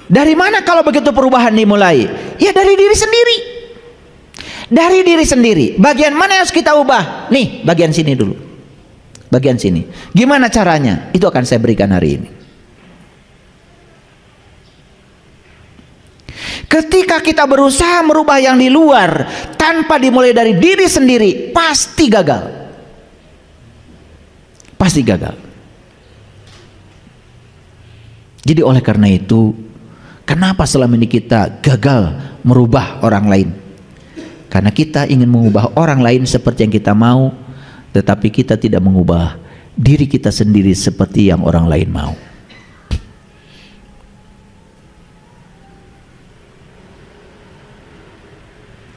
Dari mana kalau begitu perubahan dimulai? Ya dari diri sendiri. Dari diri sendiri. Bagian mana yang harus kita ubah? Nih, bagian sini dulu. Bagian sini. Gimana caranya? Itu akan saya berikan hari ini. Ketika kita berusaha merubah yang di luar tanpa dimulai dari diri sendiri, pasti gagal. Pasti gagal. Jadi oleh karena itu, kenapa selama ini kita gagal merubah orang lain? Karena kita ingin mengubah orang lain seperti yang kita mau, tetapi kita tidak mengubah diri kita sendiri seperti yang orang lain mau.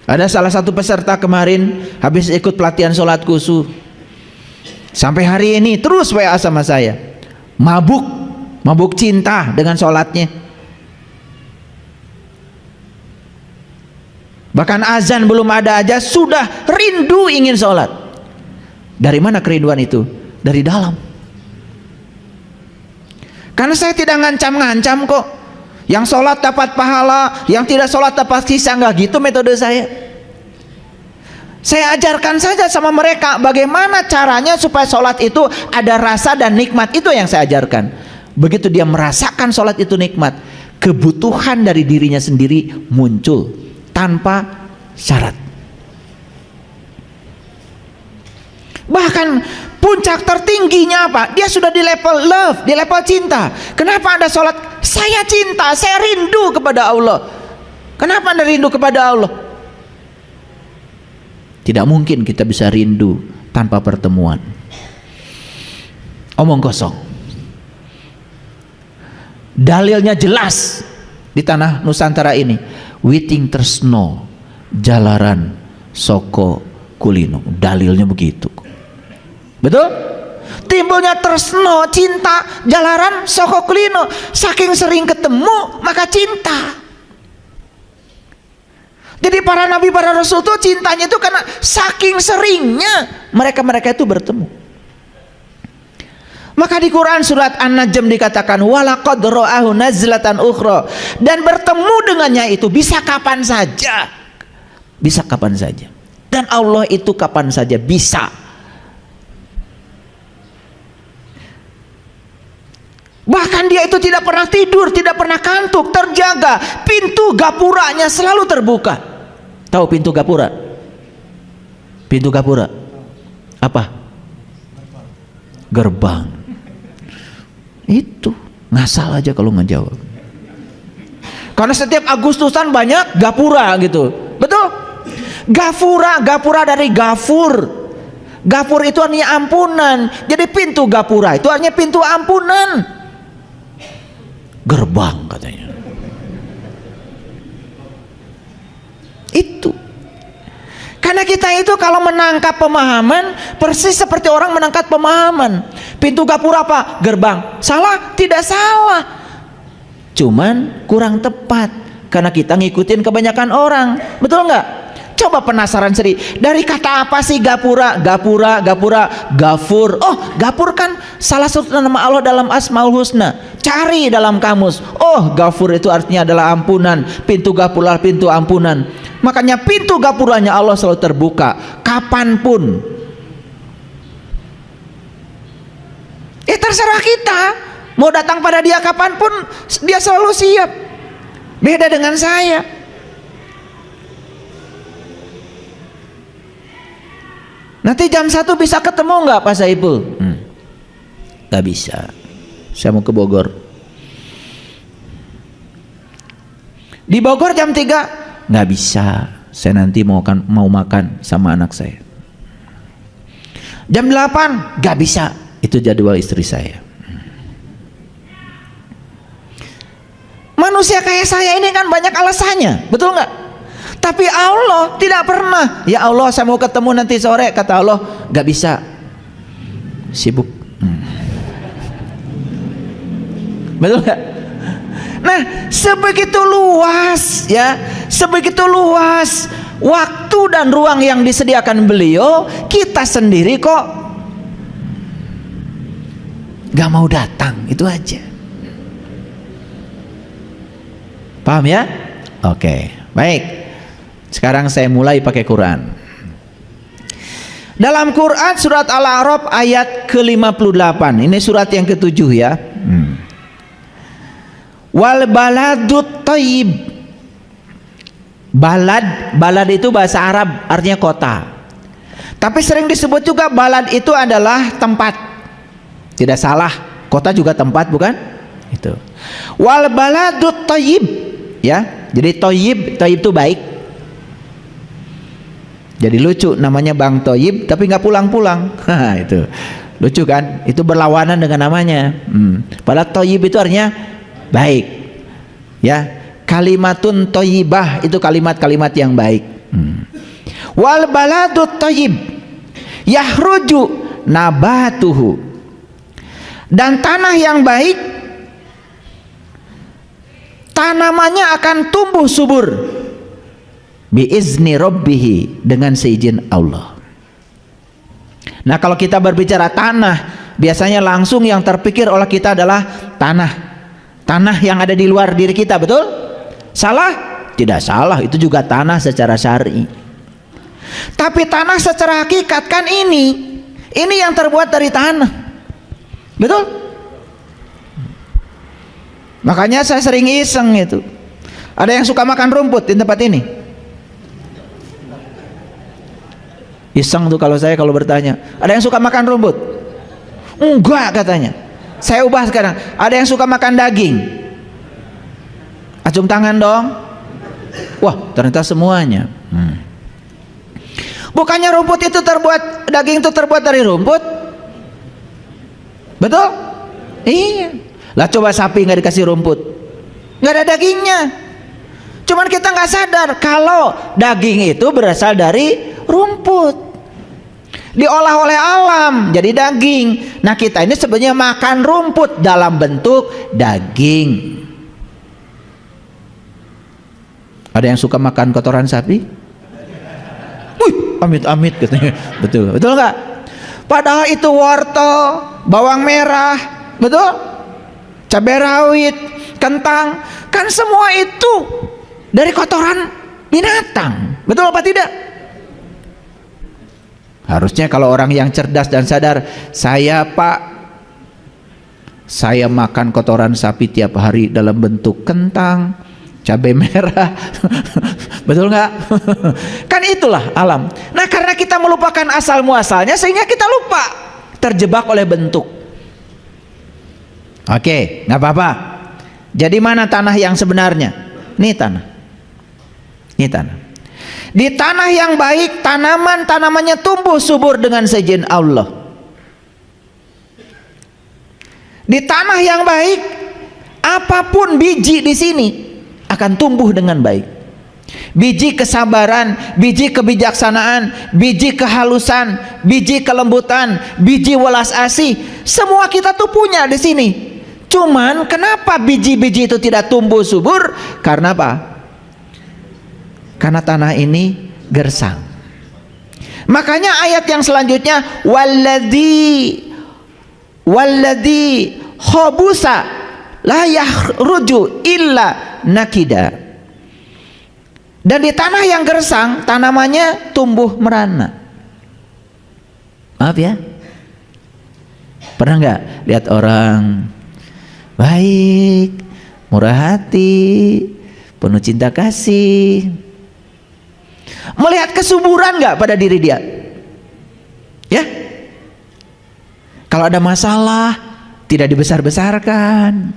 Ada salah satu peserta kemarin habis ikut pelatihan sholat khusyuk, sampai hari ini terus WA sama saya, mabuk cinta dengan sholatnya. Bahkan azan belum ada aja sudah rindu ingin sholat. Dari mana kerinduan itu? Dari dalam. Karena saya tidak ngancam-ngancam kok. Yang sholat dapat pahala, yang tidak sholat dapat sisa, enggak gitu metode saya. Saya ajarkan saja sama mereka bagaimana caranya supaya sholat itu ada rasa dan nikmat. Itu yang saya ajarkan. Begitu dia merasakan sholat itu nikmat, kebutuhan dari dirinya sendiri muncul tanpa syarat. Bahkan puncak tertingginya apa? Dia sudah di level love, di level cinta. Kenapa Anda sholat? Saya cinta, saya rindu kepada Allah. Kenapa Anda rindu kepada Allah? Tidak mungkin kita bisa rindu tanpa pertemuan. Omong kosong. Dalilnya jelas di tanah Nusantara ini. Witing tresno jalaran soko kulino. Dalilnya begitu. Betul? Timbulnya tresno, cinta, jalaran soko kulino. Saking sering ketemu maka cinta. Jadi para nabi, para rasul itu cintanya itu karena saking seringnya mereka itu bertemu. Maka di Quran surat An-Najm dikatakan walaqad ra'ahu nazlatan ukhra, dan bertemu dengannya itu bisa kapan saja. Bisa kapan saja. Dan Allah itu kapan saja bisa. Bahkan dia itu tidak pernah tidur, tidak pernah kantuk, terjaga. Pintu gapuranya selalu terbuka. Tahu pintu gapura? Pintu gapura apa? Gerbang. Itu ngasal aja kalau ngejawab. Karena setiap Agustusan banyak gapura gitu. Betul? Gapura dari gafur. Gafur itu artinya ampunan. Jadi pintu gapura itu artinya pintu ampunan. Gerbang katanya. Itu. Karena kita itu kalau menangkap pemahaman persis seperti orang menangkap pemahaman. Pintu gapura apa? Gerbang. Salah? Tidak salah. Cuman kurang tepat karena kita ngikutin kebanyakan orang. Betul nggak? Coba penasaran sendiri. Dari kata apa sih gapura? Gapura, gafur. Oh, gafur kan salah satu nama Allah dalam Asmaul Husna. Cari dalam kamus. Oh, gafur itu artinya adalah ampunan. Pintu gapura, pintu ampunan. Makanya pintu gapuranya Allah selalu terbuka kapanpun. Terserah kita. Mau datang pada dia kapanpun, dia selalu siap. Beda dengan saya. Nanti jam 1 bisa ketemu nggak Pak Saiful? Nggak bisa. Saya mau ke Bogor. Di Bogor jam 3 nggak bisa. Saya nanti mau makan sama anak saya. Jam 8 nggak bisa. Itu jadwal istri saya. Manusia kayak saya ini kan banyak alasannya, betul nggak? Tapi Allah tidak pernah. Ya Allah, saya mau ketemu nanti sore. Kata Allah, gak bisa, sibuk. Betul gak? Nah, sebegitu luas ya, sebegitu luas waktu dan ruang yang disediakan beliau. Kita sendiri kok gak mau datang. Itu aja. Paham ya? Oke, baik. Sekarang saya mulai pakai Quran. Dalam Quran surat Al-A'raf ayat ke-58. Ini surat yang ke-7 ya. Wal baladut thayyib. Balad itu bahasa Arab, artinya kota. Tapi sering disebut juga balad itu adalah tempat. Tidak salah, kota juga tempat, bukan? Itu. Wal baladut thayyib, ya. Jadi thayyib itu baik. Jadi lucu, namanya Bang Thayyib tapi nggak pulang-pulang. Itu lucu kan? Itu berlawanan dengan namanya. Padahal thayyib itu artinya baik, ya. Kalimatun thayyibah itu kalimat-kalimat yang baik. Wal baladut thayyib yahruju nabatuhu. Dan tanah yang baik tanamannya akan tumbuh subur biizni rabbihi, dengan seizin Allah. Nah, kalau kita berbicara tanah, biasanya langsung yang terpikir oleh kita adalah tanah yang ada di luar diri kita, betul? Salah? Tidak salah, itu juga tanah secara syar'i. Tapi tanah secara hakikat kan ini yang terbuat dari tanah, betul? Makanya saya sering iseng itu. Ada yang suka makan rumput di tempat ini? Iseng tuh kalau bertanya, ada yang suka makan rumput? Enggak katanya. Saya ubah sekarang, ada yang suka makan daging? Acung tangan dong. Wah, ternyata semuanya. Bukannya rumput itu terbuat, daging itu terbuat dari rumput? Betul? Iya. Lah coba sapi nggak dikasih rumput, nggak ada dagingnya. Cuman kita nggak sadar kalau daging itu berasal dari rumput, diolah oleh alam jadi daging. Nah, kita ini sebenarnya makan rumput dalam bentuk daging. Ada yang suka makan kotoran sapi? Wih, amit-amit katanya. Betul nggak? Padahal itu wortel, bawang merah, betul? Cabai rawit, kentang, kan semua itu dari kotoran binatang, betul apa tidak? Harusnya kalau orang yang cerdas dan sadar, saya makan kotoran sapi tiap hari dalam bentuk kentang, cabai merah, betul nggak? Kan itulah alam. Nah, karena kita melupakan asal muasalnya sehingga kita lupa, terjebak oleh bentuk. Oke, nggak apa-apa. Jadi mana tanah yang sebenarnya? Ini tanah. Di tanah yang baik, tanamannya tumbuh subur dengan seizin Allah. Di tanah yang baik, apapun biji di sini akan tumbuh dengan baik. Biji kesabaran, biji kebijaksanaan, biji kehalusan, biji kelembutan, biji welas asih, semua kita tuh punya di sini. Cuman kenapa biji-biji itu tidak tumbuh subur? Karena apa? Karena tanah ini gersang. Makanya ayat yang selanjutnya, walladzi khabusa la yahruju illa nakida. Dan di tanah yang gersang, tanamannya tumbuh merana. Maaf ya, pernah nggak lihat orang baik, murah hati, penuh cinta kasih, melihat kesuburan nggak pada diri dia? Ya, kalau ada masalah tidak dibesar-besarkan,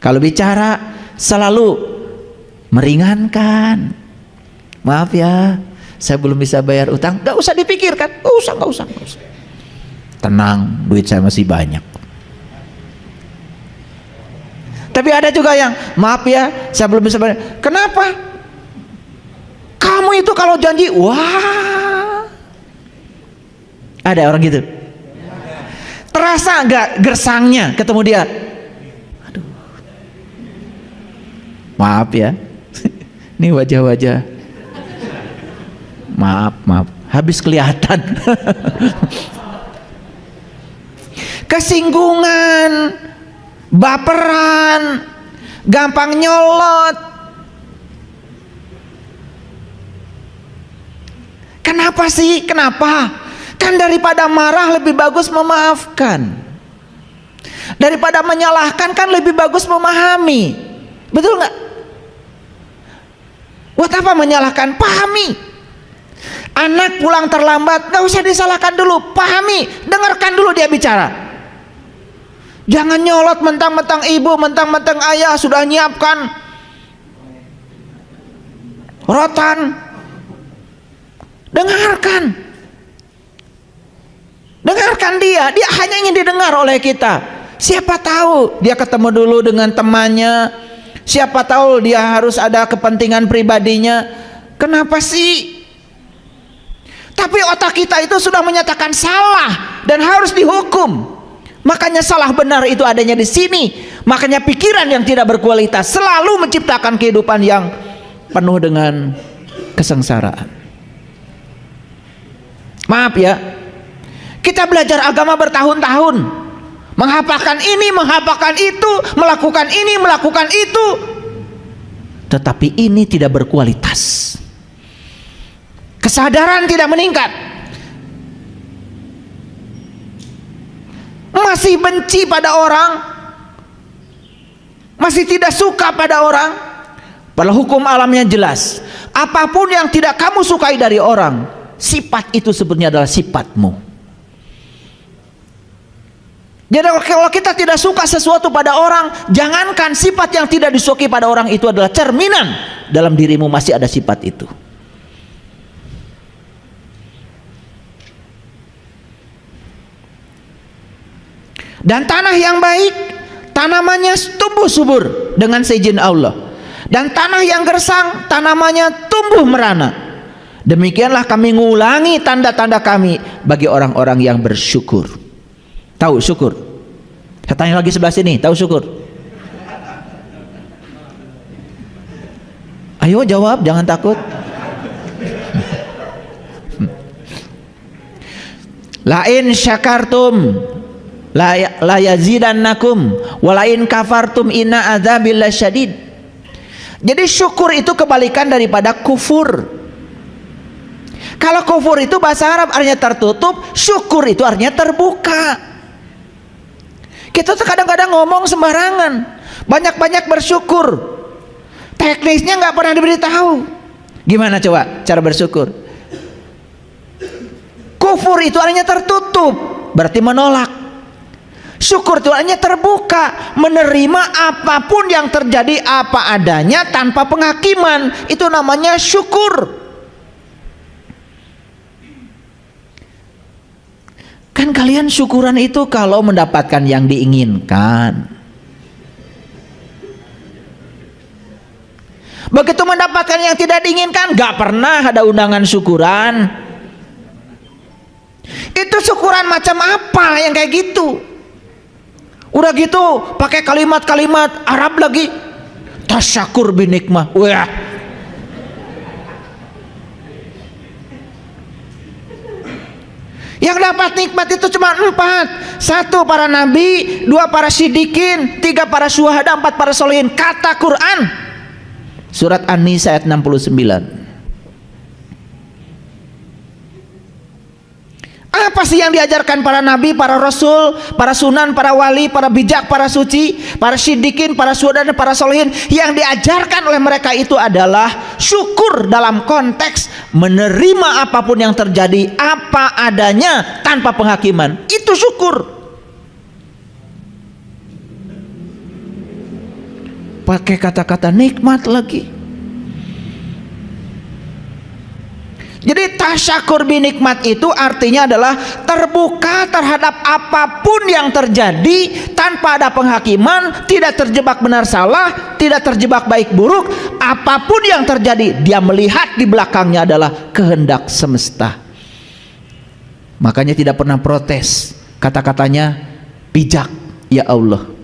kalau bicara selalu meringankan. Maaf ya, saya belum bisa bayar utang, nggak usah dipikirkan, nggak usah. Tenang, duit saya masih banyak. Tapi ada juga yang, maaf ya, saya belum bisa bayar. Kenapa? Kamu itu kalau janji, wah. Ada orang gitu. Terasa nggak gersangnya ketemu dia? Aduh. Maaf ya. Ini wajah-wajah. Maaf. Habis kelihatan. Kesinggungan, baperan, gampang nyolot, Kenapa sih? Kenapa? Kan daripada marah lebih bagus memaafkan. Daripada menyalahkan kan lebih bagus memahami. Betul nggak? Buat apa menyalahkan? Pahami. Anak pulang terlambat, nggak usah disalahkan dulu, pahami, dengarkan dulu dia bicara. Jangan nyolot mentang-mentang ibu, mentang-mentang ayah sudah nyiapkan rotan. Dengarkan dia hanya ingin didengar oleh kita. Siapa tahu dia ketemu dulu dengan temannya, siapa tahu dia harus ada kepentingan pribadinya. Kenapa sih? Tapi otak kita itu sudah menyatakan salah dan harus dihukum. Makanya salah benar itu adanya di sini. Makanya pikiran yang tidak berkualitas selalu menciptakan kehidupan yang penuh dengan kesengsaraan. Maaf ya, kita belajar agama bertahun-tahun, menghafalkan ini, menghafalkan itu, melakukan ini, melakukan itu, tetapi ini tidak berkualitas. Kesadaran tidak meningkat, masih benci pada orang, masih tidak suka pada orang. Padahal hukum alamnya jelas, apapun yang tidak kamu sukai dari orang, sifat itu sebenarnya adalah sifatmu. Jadi kalau kita tidak suka sesuatu pada orang, jangankan sifat yang tidak disukai pada orang itu adalah cerminan dalam dirimu masih ada sifat itu. Dan tanah yang baik, tanamannya tumbuh subur dengan seizin Allah. Dan tanah yang gersang, tanamannya tumbuh merana. Demikianlah kami ngulangi tanda-tanda kami bagi orang-orang yang bersyukur. Tahu syukur? Saya tanya lagi sebelah sini, tahu syukur? Ayo jawab, jangan takut. Lain syakartum la yazidannakum walain kafartum inna adzabil lasyadid. Jadi syukur itu kebalikan daripada kufur. Kalau kufur itu bahasa Arab artinya tertutup, syukur itu artinya terbuka. Kita tuh kadang-kadang ngomong sembarangan, banyak-banyak bersyukur, teknisnya nggak pernah diberitahu. Gimana coba cara bersyukur? Kufur itu artinya tertutup, berarti menolak. Syukur itu artinya terbuka, menerima apapun yang terjadi apa adanya tanpa penghakiman. Itu namanya syukur. Kan kalian syukuran itu kalau mendapatkan yang diinginkan. Begitu mendapatkan yang tidak diinginkan, gak pernah ada undangan syukuran. Itu syukuran macam apa yang kayak gitu? Udah gitu pakai kalimat-kalimat Arab lagi, tasyakur binikmah. Wah, yang dapat nikmat itu cuma 4. 1 para nabi, 2 para siddiqin, 3 para syuhada, 4 para sholihin. Kata Quran surat An-Nisa ayat 69. Apa sih yang diajarkan para nabi, para rasul, para sunan, para wali, para bijak, para suci, para siddiqin, para syuhada dan para sholihin? Yang diajarkan oleh mereka itu adalah syukur dalam konteks menerima apapun yang terjadi apa adanya tanpa penghakiman. Itu syukur. Pakai kata-kata nikmat lagi. Jadi tasyakur binikmat itu artinya adalah terbuka terhadap apapun yang terjadi tanpa ada penghakiman, tidak terjebak benar salah, tidak terjebak baik buruk. Apapun yang terjadi, dia melihat di belakangnya adalah kehendak semesta. Makanya tidak pernah protes. Kata-katanya bijak, ya Allah.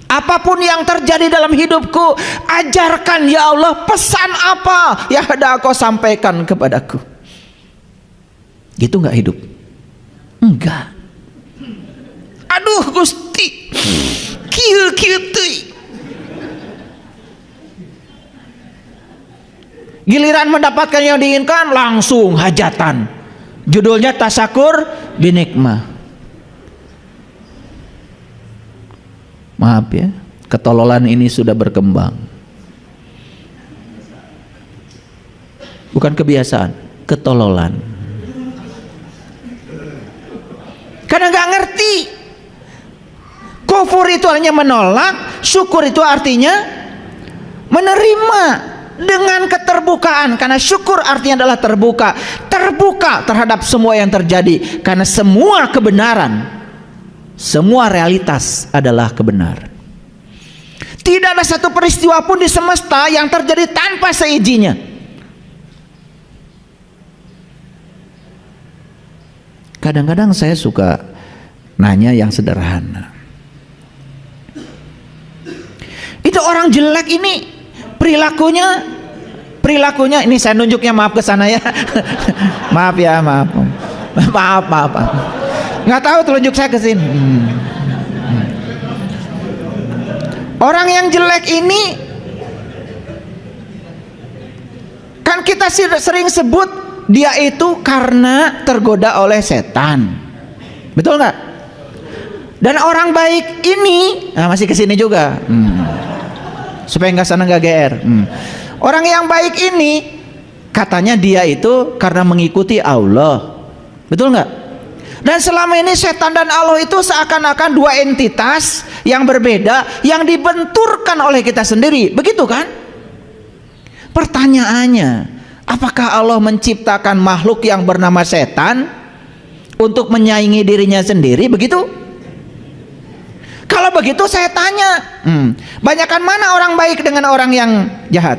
Apapun yang terjadi dalam hidupku, ajarkan ya Allah, pesan apa yang ada kau sampaikan kepadaku. Gitu nggak hidup? Enggak. Aduh Gusti, kieu teuy. Giliran mendapatkan yang diinginkan langsung hajatan. Judulnya tasyakur binikmah. Maaf ya, ketololan ini sudah berkembang. Bukan kebiasaan, ketololan. Karena nggak ngerti. Kufur itu artinya menolak, syukur itu artinya menerima. Dengan keterbukaan, karena syukur artinya adalah terbuka terhadap semua yang terjadi, karena semua kebenaran, semua realitas adalah kebenaran. Tidak ada satu peristiwa pun di semesta yang terjadi tanpa seizinnya. Kadang-kadang saya suka nanya yang sederhana. Itu orang jelek ini perilakunya ini, saya nunjuknya, maaf ke sana ya. Maaf ya, maaf. Nggak tahu telunjuk saya ke sini. Orang yang jelek ini kan kita sering sebut dia itu karena tergoda oleh setan. Betul nggak? Dan orang baik ini, masih ke sini juga. Supaya nggak sana nggak GR. Orang yang baik ini katanya dia itu karena mengikuti Allah, betul nggak? Dan selama ini setan dan Allah itu seakan-akan dua entitas yang berbeda, yang dibenturkan oleh kita sendiri, begitu kan? Pertanyaannya, apakah Allah menciptakan makhluk yang bernama setan untuk menyaingi dirinya sendiri, begitu? Kalau begitu saya tanya, banyakan mana orang baik dengan orang yang jahat?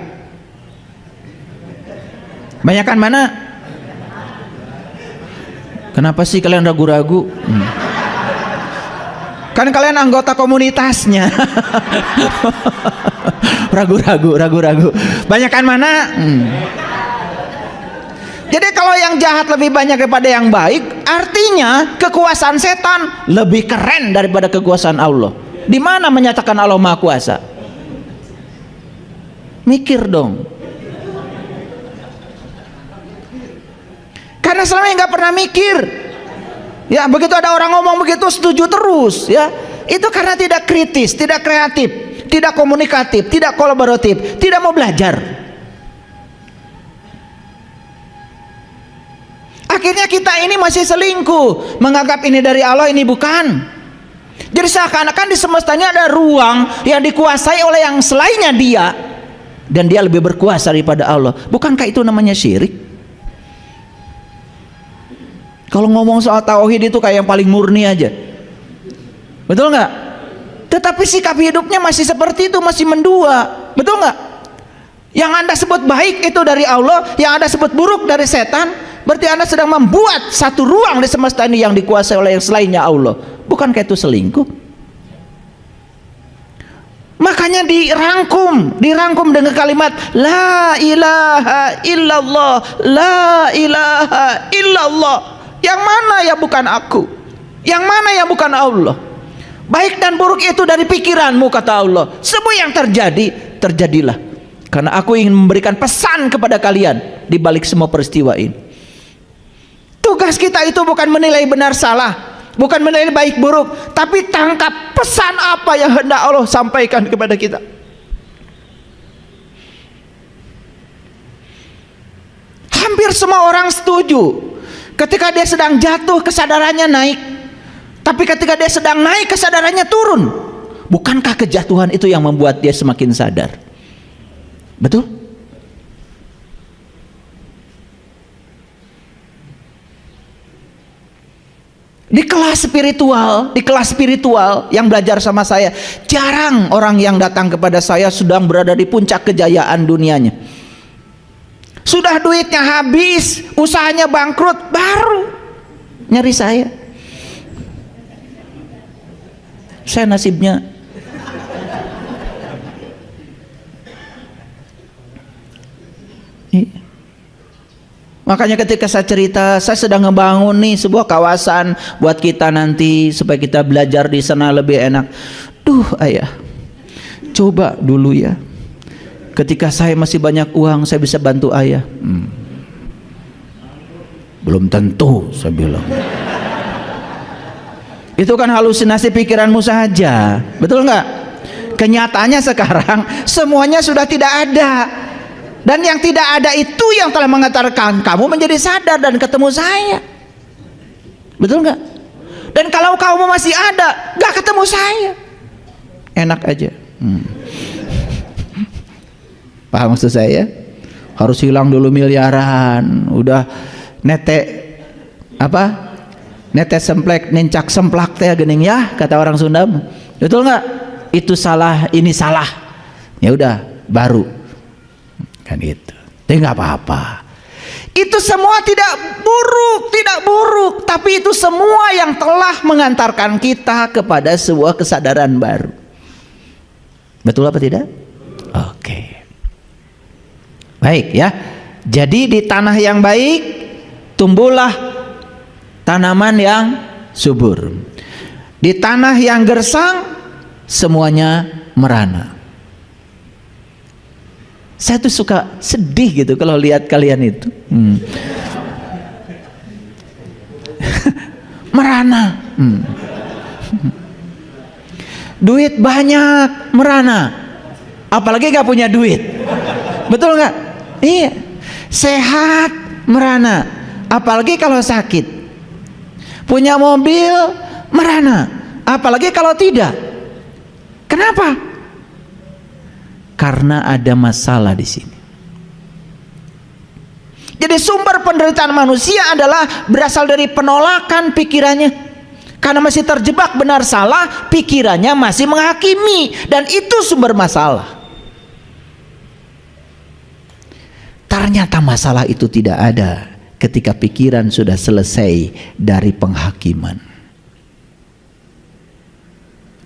Banyakan mana? Kenapa sih kalian ragu-ragu? Kan kalian anggota komunitasnya. Ragu-ragu. Banyakan mana? Jadi kalau yang jahat lebih banyak daripada yang baik, artinya kekuasaan setan lebih keren daripada kekuasaan Allah. Di mana menyatakan Allah Maha Kuasa? Mikir dong. Karena selama ini nggak pernah mikir. Ya, begitu ada orang ngomong begitu setuju terus, ya. Itu karena tidak kritis, tidak kreatif, tidak komunikatif, tidak kolaboratif, tidak mau belajar. Akhirnya kita ini masih selingkuh, menganggap ini dari Allah, ini bukan. Jadi seakan-akan di semesta ini ada ruang yang dikuasai oleh yang selainnya dia, dan dia lebih berkuasa daripada Allah. Bukankah itu namanya syirik? Kalau ngomong soal tauhid itu kayak yang paling murni aja, betul nggak? Tetapi sikap hidupnya masih seperti itu, masih mendua, betul nggak? Yang Anda sebut baik itu dari Allah, yang Anda sebut buruk dari setan, berarti Anda sedang membuat satu ruang di semesta ini yang dikuasai oleh yang selainnya Allah. Bukankah itu selingkuh? Makanya dirangkum dengan kalimat la ilaha illallah, la ilaha illallah. Yang mana ya bukan aku? Yang mana ya bukan Allah? Baik dan buruk itu dari pikiranmu, kata Allah. Semua yang terjadi, terjadilah karena aku ingin memberikan pesan kepada kalian di balik semua peristiwa ini. Tugas kita itu bukan menilai benar salah, bukan menilai baik buruk, tapi tangkap pesan apa yang hendak Allah sampaikan kepada kita. Hampir semua orang setuju ketika dia sedang jatuh kesadarannya naik, tapi ketika dia sedang naik kesadarannya turun. Bukankah kejatuhan itu yang membuat dia semakin sadar? Betul? Di kelas spiritual yang belajar sama saya, jarang orang yang datang kepada saya sedang berada di puncak kejayaan dunianya. Sudah duitnya habis, usahanya bangkrut, baru nyari saya. Saya nasibnya makanya ketika saya cerita, saya sedang ngebangun nih sebuah kawasan buat kita nanti supaya kita belajar di sana lebih enak. Duh ayah, coba dulu ya, ketika saya masih banyak uang saya bisa bantu ayah. Belum tentu, saya bilang. Itu kan halusinasi pikiranmu saja, betul nggak? Kenyataannya sekarang semuanya sudah tidak ada, dan yang tidak ada itu yang telah mengantarkan kamu menjadi sadar dan ketemu saya, betul nggak? Dan kalau kamu masih ada, nggak ketemu saya, enak aja. Paham maksud saya? Harus hilang dulu miliaran, udah nete semplek nincak semplak teh gening ya, kata orang Sunda, betul nggak? Itu salah, ini salah, ya udah baru kan itu. Tapi nggak apa-apa, itu semua tidak buruk, tapi itu semua yang telah mengantarkan kita kepada sebuah kesadaran baru. Betul apa tidak? Oke. Baik ya. Jadi di tanah yang baik tumbuhlah tanaman yang subur. Di tanah yang gersang semuanya merana. Saya tuh suka sedih gitu kalau lihat kalian itu. Merana. Duit banyak, merana. Apalagi gak punya duit. Betul gak? Iya. Sehat, merana. Apalagi kalau sakit. Punya mobil, merana. Apalagi kalau tidak. Kenapa? Karena ada masalah di sini. Jadi sumber penderitaan manusia adalah berasal dari penolakan pikirannya. Karena masih terjebak benar salah, pikirannya masih menghakimi, dan itu sumber masalah. Ternyata masalah itu tidak ada ketika pikiran sudah selesai dari penghakiman.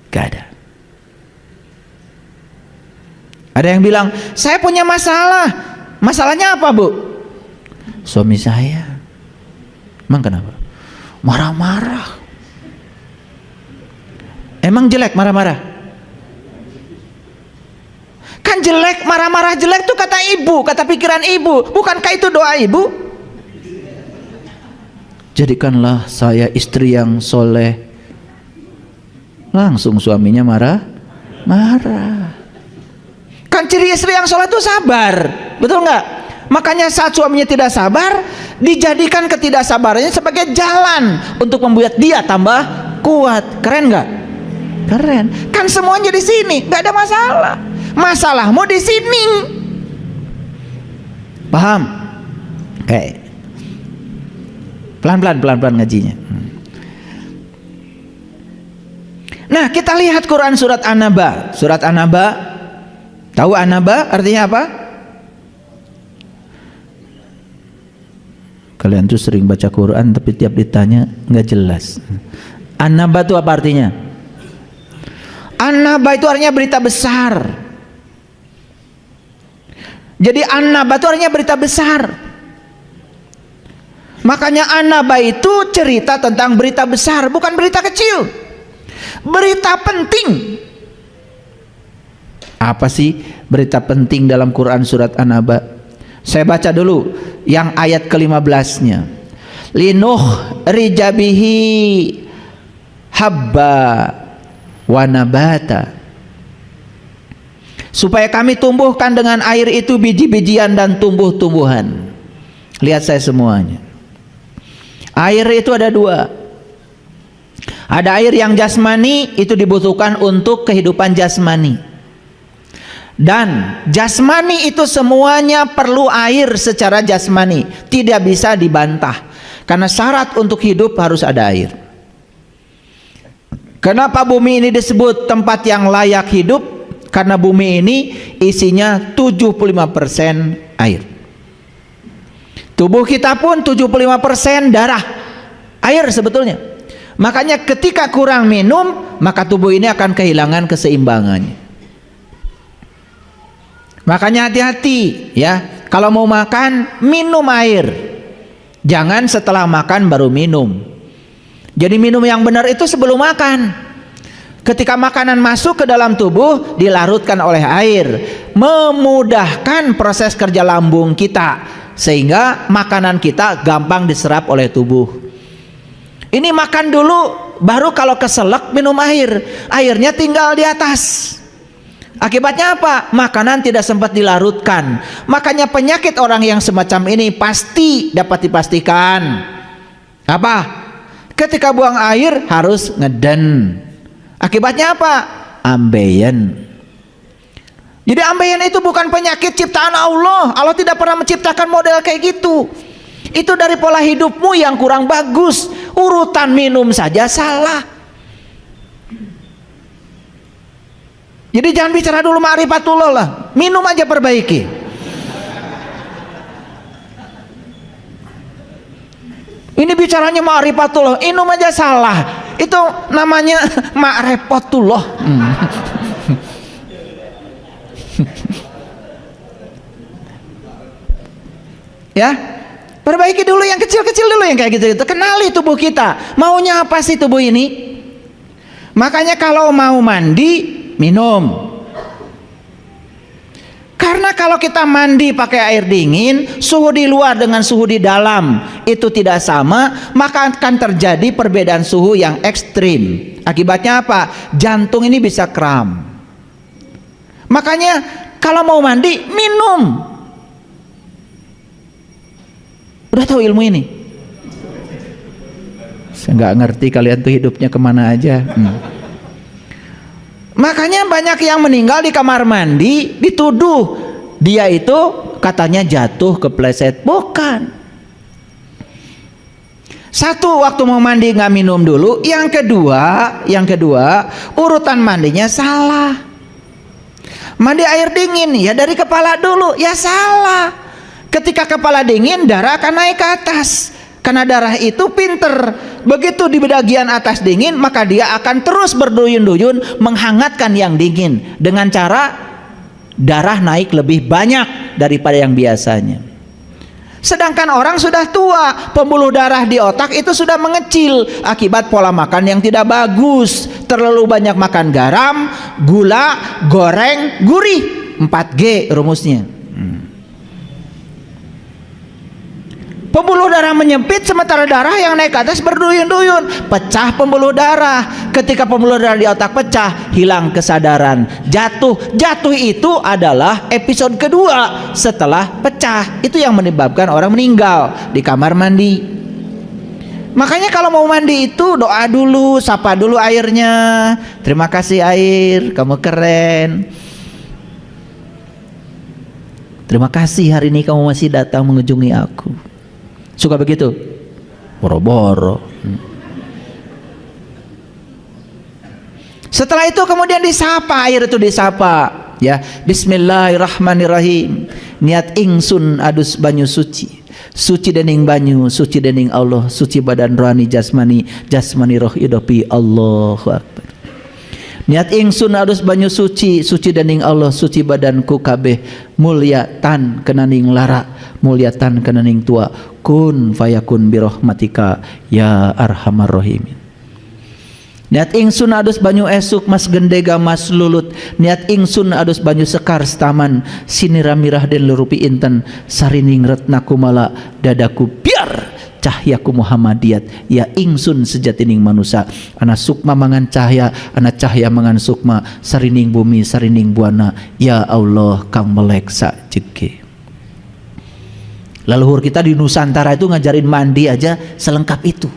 Gak ada. Ada yang bilang, saya punya masalah. Masalahnya apa, Bu? Suami saya. Emang kenapa? Marah-marah. Emang jelek marah-marah? Kan jelek, marah-marah jelek itu kata ibu, kata pikiran ibu. Bukankah itu doa ibu? Jadikanlah saya istri yang soleh. Langsung suaminya marah. Kan ciri istri yang soleh itu sabar, betul nggak? Makanya saat suaminya tidak sabar, dijadikan ketidaksabarannya sebagai jalan untuk membuat dia tambah kuat. Keren nggak? Keren. Kan semuanya di sini, nggak ada masalah. Masalahmu di sini. Paham? Oke. Pelan-pelan ngajinya. Nah, kita lihat Quran surat An-Naba. Surat An-Naba. Tahu An-Naba artinya apa? Kalian tuh sering baca Quran tapi tiap ditanya nggak jelas. An-Naba itu apa artinya? An-Naba itu artinya berita besar. Jadi An-Naba itu artinya berita besar. Makanya An-Naba itu cerita tentang berita besar, bukan berita kecil. Berita penting. Apa sih berita penting dalam Quran surat An-Naba? Saya baca dulu yang ayat ke-15-nya. Linuh rijabihi habba wa nabata. Supaya kami tumbuhkan dengan air itu biji-bijian dan tumbuh-tumbuhan. Lihat saya semuanya. Air itu ada dua. Ada air yang jasmani, itu dibutuhkan untuk kehidupan jasmani. Dan jasmani itu semuanya perlu air secara jasmani, tidak bisa dibantah. Karena syarat untuk hidup harus ada air. Kenapa bumi ini disebut tempat yang layak hidup? Karena bumi ini isinya 75% air. Tubuh kita pun 75% darah, air sebetulnya. Makanya ketika kurang minum, maka tubuh ini akan kehilangan keseimbangannya. Makanya hati-hati ya, kalau mau makan minum air, jangan setelah makan baru minum. Jadi minum yang benar itu sebelum makan. Ketika makanan masuk ke dalam tubuh, dilarutkan oleh air, memudahkan proses kerja lambung kita, sehingga makanan kita gampang diserap oleh tubuh. Ini makan dulu, baru kalau keselak minum air, airnya tinggal di atas. Akibatnya apa? Makanan tidak sempat dilarutkan. Makanya penyakit orang yang semacam ini pasti dapat dipastikan. Apa? Ketika buang air harus ngeden. Akibatnya apa? Ambeien. Jadi ambeien itu bukan penyakit ciptaan Allah. Allah tidak pernah menciptakan model kayak gitu. Itu dari pola hidupmu yang kurang bagus. Urutan minum saja salah. Jadi jangan bicara dulu ma'rifatullah lah. Minum aja perbaiki. Ini bicaranya ma'rifatullah, minum aja salah. Itu namanya ma'rifatullah. Ya, perbaiki dulu yang kecil-kecil dulu, yang kayak gitu. Kenali tubuh kita, maunya apa sih tubuh ini. Makanya kalau mau mandi, minum. Karena kalau kita mandi pakai air dingin, suhu di luar dengan suhu di dalam itu tidak sama, maka akan terjadi perbedaan suhu yang ekstrim. Akibatnya apa? Jantung ini bisa kram. Makanya kalau mau mandi, minum. Udah tahu ilmu ini? Saya nggak ngerti kalian tuh hidupnya kemana aja. Makanya banyak yang meninggal di kamar mandi, dituduh dia itu katanya jatuh kepleset. Bukan. Satu, waktu mau mandi nggak minum dulu. Yang kedua urutan mandinya salah. Mandi air dingin ya dari kepala dulu, ya salah. Ketika kepala dingin, darah akan naik ke atas. Karena darah itu pinter, begitu di bagian atas dingin, maka dia akan terus berduyun-duyun menghangatkan yang dingin dengan cara darah naik lebih banyak daripada yang biasanya. Sedangkan orang sudah tua, pembuluh darah di otak itu sudah mengecil akibat pola makan yang tidak bagus. Terlalu banyak makan garam, gula, goreng, gurih. 4G rumusnya. Pembuluh darah menyempit, sementara darah yang naik ke atas berduyun-duyun, pecah pembuluh darah. Ketika pembuluh darah di otak pecah, hilang kesadaran, jatuh itu adalah episode kedua setelah pecah. Itu yang menyebabkan orang meninggal di kamar mandi. Makanya kalau mau mandi itu doa dulu, sapa dulu airnya. Terima kasih air, kamu keren. Terima kasih hari ini kamu masih datang mengunjungi aku. Suka begitu? Boro-boro. Setelah itu kemudian disapa, air itu disapa, ya. Bismillahirrahmanirrahim. Niat ingsun adus banyu suci. Suci dening banyu, suci dening Allah, suci badan rohani jasmani, jasmani roh idopi. Allahu Akbar. Niat ingsun adus banyu suci, suci dening Allah, suci badanku kabeh, mulia tan kenaning lara, mulia tan kenaning tua, kun fayakun birahmatika ya arhamar rahimin. Niat ingsun adus banyu esuk mas gendega mas lulut, niat ingsun adus banyu sekar staman, siniramirah den lurupi inten, sarining retna kumala dadaku biar cahyaku Muhammadiyat, ya ingsun sejatining manusia, ana sukma mangan cahya, ana cahya mangan sukma, sarining bumi sarining buana, ya Allah kang melek sajege. Leluhur kita di Nusantara itu ngajarin mandi aja selengkap itu.